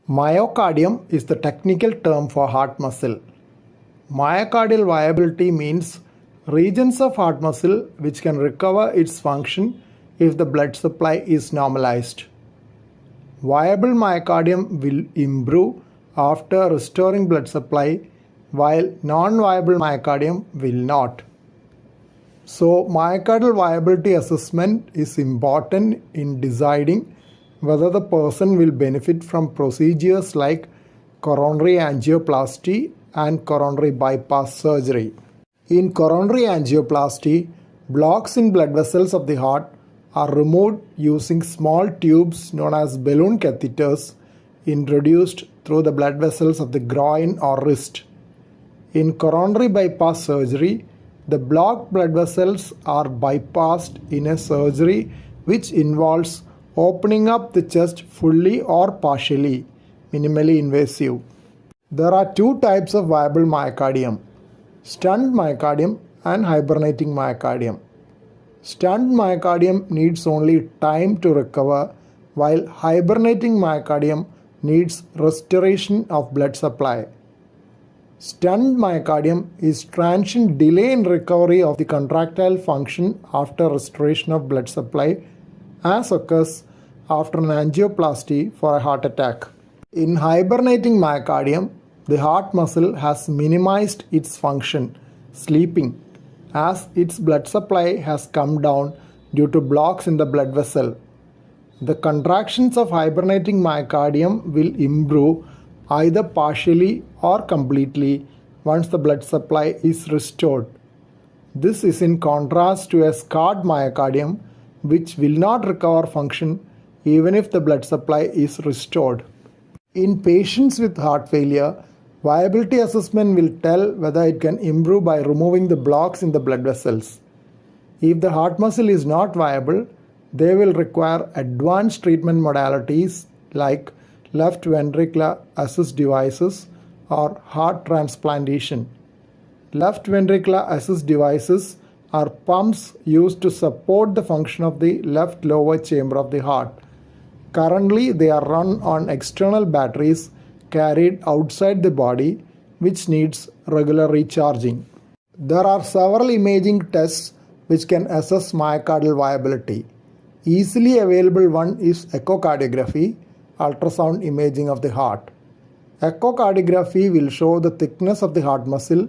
Myocardium is the technical term for heart muscle. Myocardial viability means regions of heart muscle which can recover its function if the blood supply is normalized. Viable myocardium will improve after restoring blood supply, while non-viable myocardium will not. So, myocardial viability assessment is important in deciding whether the person will benefit from procedures like coronary angioplasty and coronary bypass surgery. In coronary angioplasty, blocks in blood vessels of the heart are removed using small tubes known as balloon catheters introduced through the blood vessels of the groin or wrist. In coronary bypass surgery, the blocked blood vessels are bypassed in a surgery which involves opening up the chest fully or partially, minimally invasive. There are two types of viable myocardium: stunned myocardium and hibernating myocardium. Stunned myocardium needs only time to recover, while hibernating myocardium needs restoration of blood supply. Stunned myocardium is transient delay in recovery of the contractile function after restoration of blood supply, as occurs after an angioplasty for a heart attack. In hibernating myocardium, the heart muscle has minimized its function, sleeping, as its blood supply has come down due to blocks in the blood vessel. The contractions of hibernating myocardium will improve either partially or completely once the blood supply is restored. This is in contrast to a scarred myocardium, which will not recover function even if the blood supply is restored. In patients with heart failure, viability assessment will tell whether it can improve by removing the blocks in the blood vessels. If the heart muscle is not viable, they will require advanced treatment modalities like left ventricular assist devices or heart transplantation. Left ventricular assist devices are pumps used to support the function of the left lower chamber of the heart. Currently, they are run on external batteries carried outside the body, which needs regular recharging. There are several imaging tests which can assess myocardial viability. Easily available one is echocardiography, ultrasound imaging of the heart. Echocardiography will show the thickness of the heart muscle,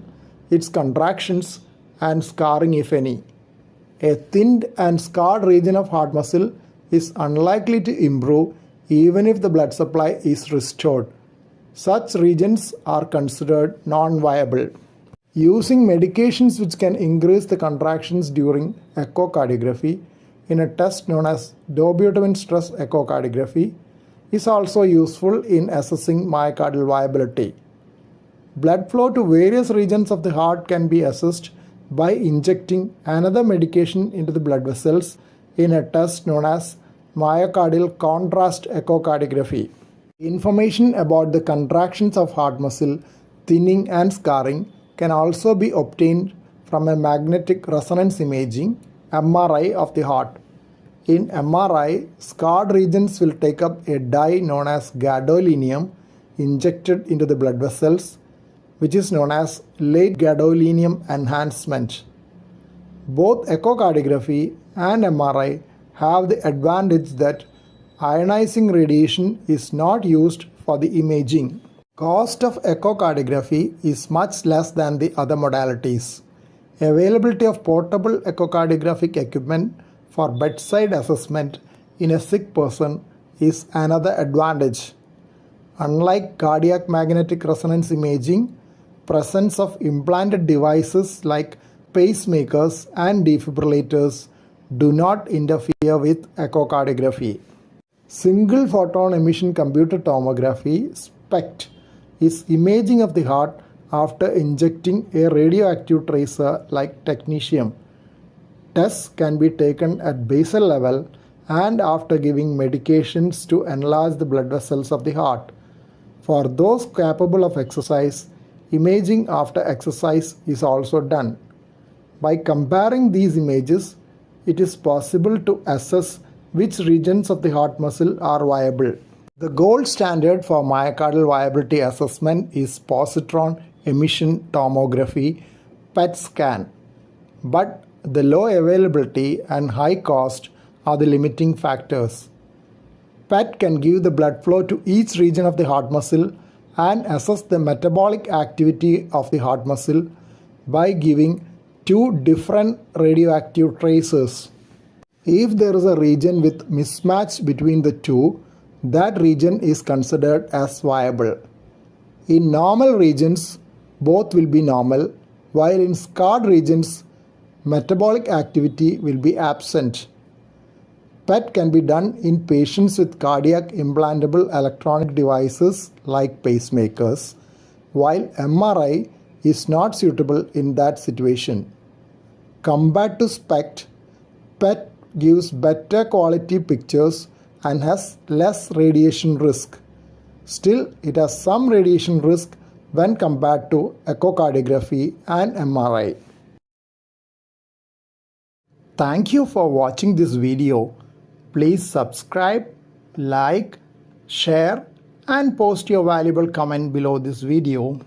its contractions, and scarring if any. A thinned and scarred region of heart muscle is unlikely to improve even if the blood supply is restored. Such regions are considered non-viable. Using medications which can increase the contractions during echocardiography in a test known as dobutamine stress echocardiography is also useful in assessing myocardial viability. Blood flow to various regions of the heart can be assessed by injecting another medication into the blood vessels in a test known as myocardial contrast echocardiography. Information about the contractions of heart muscle, thinning and scarring can also be obtained from a magnetic resonance imaging (MRI) of the heart. In MRI, scarred regions will take up a dye known as gadolinium injected into the blood vessels, which is known as late gadolinium enhancement. Both echocardiography and MRI have the advantage that ionizing radiation is not used for the imaging. Cost of echocardiography is much less than the other modalities. Availability of portable echocardiographic equipment for bedside assessment in a sick person is another advantage. Unlike cardiac magnetic resonance imaging, presence of implanted devices like pacemakers and defibrillators do not interfere with echocardiography. Single photon emission computed tomography (SPECT) is imaging of the heart after injecting a radioactive tracer like technetium. Tests can be taken at basal level and after giving medications to enlarge the blood vessels of the heart. For those capable of exercise, imaging after exercise is also done. By comparing these images, it is possible to assess which regions of the heart muscle are viable. The gold standard for myocardial viability assessment is positron emission tomography PET scan, but the low availability and high cost are the limiting factors. PET can give the blood flow to each region of the heart muscle and assess the metabolic activity of the heart muscle by giving two different radioactive traces. If there is a region with mismatch between the two, that region is considered as viable. In normal regions, both will be normal, while in scarred regions, metabolic activity will be absent. PET can be done in patients with cardiac implantable electronic devices like pacemakers, while MRI is not suitable in that situation. Compared to SPECT, PET gives better quality pictures and has less radiation risk. Still, it has some radiation risk when compared to echocardiography and MRI. Thank you for watching this video. Please subscribe, like, share, and post your valuable comment below this video.